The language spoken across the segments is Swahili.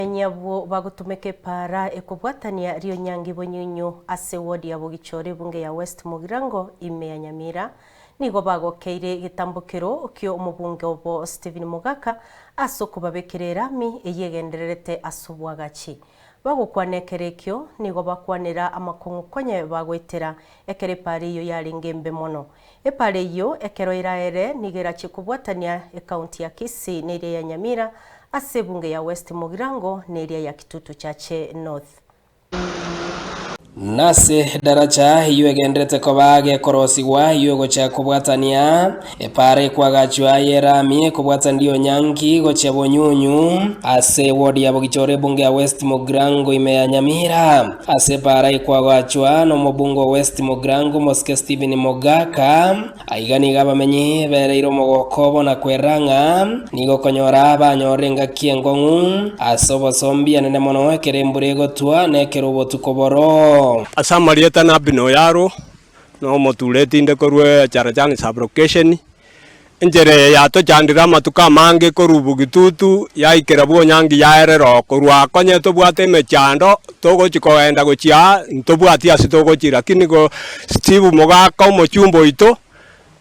Nyabo bagutumeke para ekubwatania rio nyangi bonyunyu ase wodi ya Bogichore bunge ya West Mugirango ime ya Nyamira nigo bagokeire gitambukiro kyo omubunge obo Stephen Mogaka asoko babekerera mi eyegendererete asubwagachi bagukwanekerekyo nigo bakwanera amakongokonye bagwetera ekere pari yo yaringembe mono epare yo ekero iraere nigera chikubwatania ekaunti ya Kisii nere ya Nyamira ase bunge ya West Mugirango neria ya Kitutu Chache North. Nase daracha hiyo egenderete kobage korosigwa hiyo gocha kubwatania epare kwagachwa yerami kubwatandio nyangi gocha bonyunyu ase wodi ya Bogichore bunge ya West Mugirango ime ya Nyamira ase pare kwagachwa no mubungo West Mugirango Moske Stephen Mogaka aigani gabamenyi bereiro mogokobo na kweranga nigo konyora banyorenga kiengongu asobo zombi anene mono ekerembure gotwa nekerubo tukoboro Asamarieta na bino yaro no motuleti ndekorwe charachani sublocation njere yato chandira matuka mange korubu Gitutu yaikera bwonyangi yaerero korwa konye to bwate mechando togo chikoenda gochia ntobwati asitogochira kinigo Steve Mogaka mochumbo ito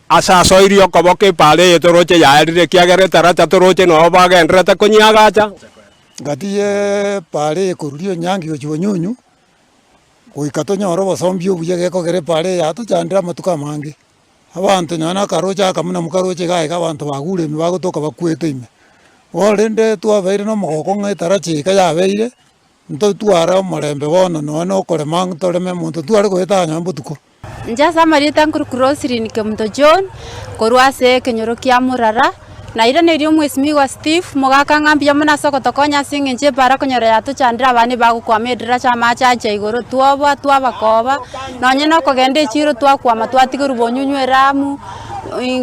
asa soirio koboke pale toroche yaerire kiagere taracha toroche no bagendrete konyiagacha gatie pale korurio nyangi gochibonyunyu Oikatonyoro bosombio buyege kogere pare yato chandira matuka mange abantu nyana karocha kamuna mukaroche gae abantu bagure mi bagotoka bakwete ime orende twabeire no mogoko ng'etarache kayabeire nto twara omorembe bono no korema toreme muntu tware goeta nyambo tuko nja Samarieta nkurkurosiri ni kemto John korwase kenyoro kia Murara na ira nerio mwesimi wa Steve Mogaka ngambia muna soko tokonya singe nje para konyora yato chandira bane bagukwamedira chama chache igoro twabakoba nonye no kogende chiro twakwama twatiguru bonyunyu eramu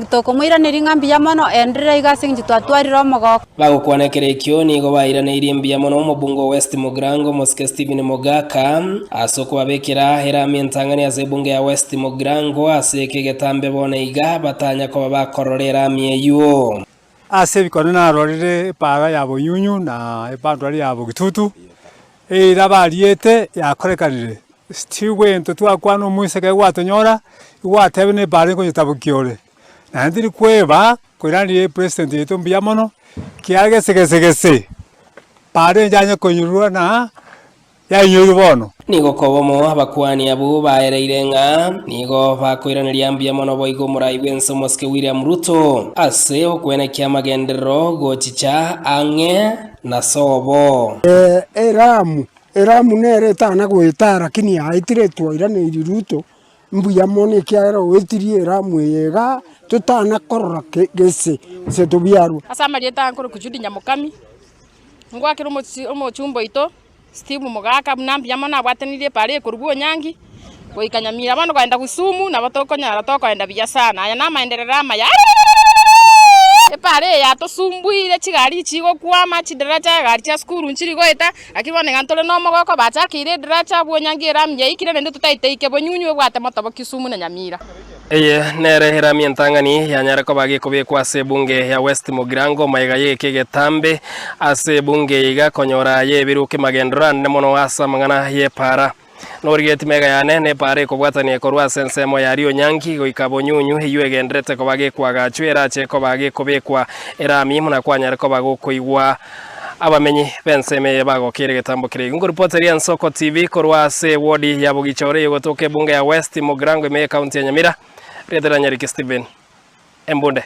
tokomuira neringambia mono endire igasinge twatwarira Mogaka bagukwanekerekyo nigo bairanirie mbia mono mubungo West Mugirango Moske Stephen Mogaka asoko babekera herami entangani ase bunge ya West Mugirango ase kegetambe bone iga batanya ko bakororera mieyo ase bikone na rorire para ya bonyunyu na epandwari ya Bogitutu era bariete yakorekanire Steve nto twakwano muiseke gwatonyora gwatebene bare ko yitabukiore na ndiri kweba koirani president yetu mbia mono kiage segese pare njanye konyurwa na ya nyuru bono nigo kobomo abakwani abu baereire nga nigo bakoiraniria mbia mono boigo muraibu enso Moske William Ruto ase okwene kia magendero gochicha ang'e na sobo eramu nere tana gwetara kini aitire twairanirie Ruto mbuya mone kiaro wetirie eramu yega tutana korora gese se tubiaru Asamarieta nkoro kujudi nyamukami ngwakira omochumbo ito Steve Mogaka munambia mona abwatanirie pare kurubuo nyangi goikanyamira bano kaenda Kisumu na batokonyara tokaenda biya sana aya na maenderera maya pare ya tosumbuire chigari chigo kwama chidaracha gari cha skuru nchiri goeta akibone gantole no Mogoko bachakire daracha bwonyangi eramye ikire nende tutaiteike bonyunyu bwate motobo Kisumu na Nyamira nere herami entangani yanyara ko bage kubekwa ase bunge ya West Mugirango maiga yeke getambe ase bunge iga konyora yebiruke magendra ne mono asa mangana ye para norigeti mega yane ne pare ko bwatani korwa sensemo ya rio nyangi goikabonyunyu hiyo egendrete ko bage kwaga chwera che ko bage kubekwa erami muna kwanyara ko bago koigwa abamenyi benseme bagokere getambukire ngo reporter Soko TV korwa ase wodi ya Bogichore yogotoke bunge ya West Mugirango ime county ya Nyamira Redera Nyariki Stephen Embonde.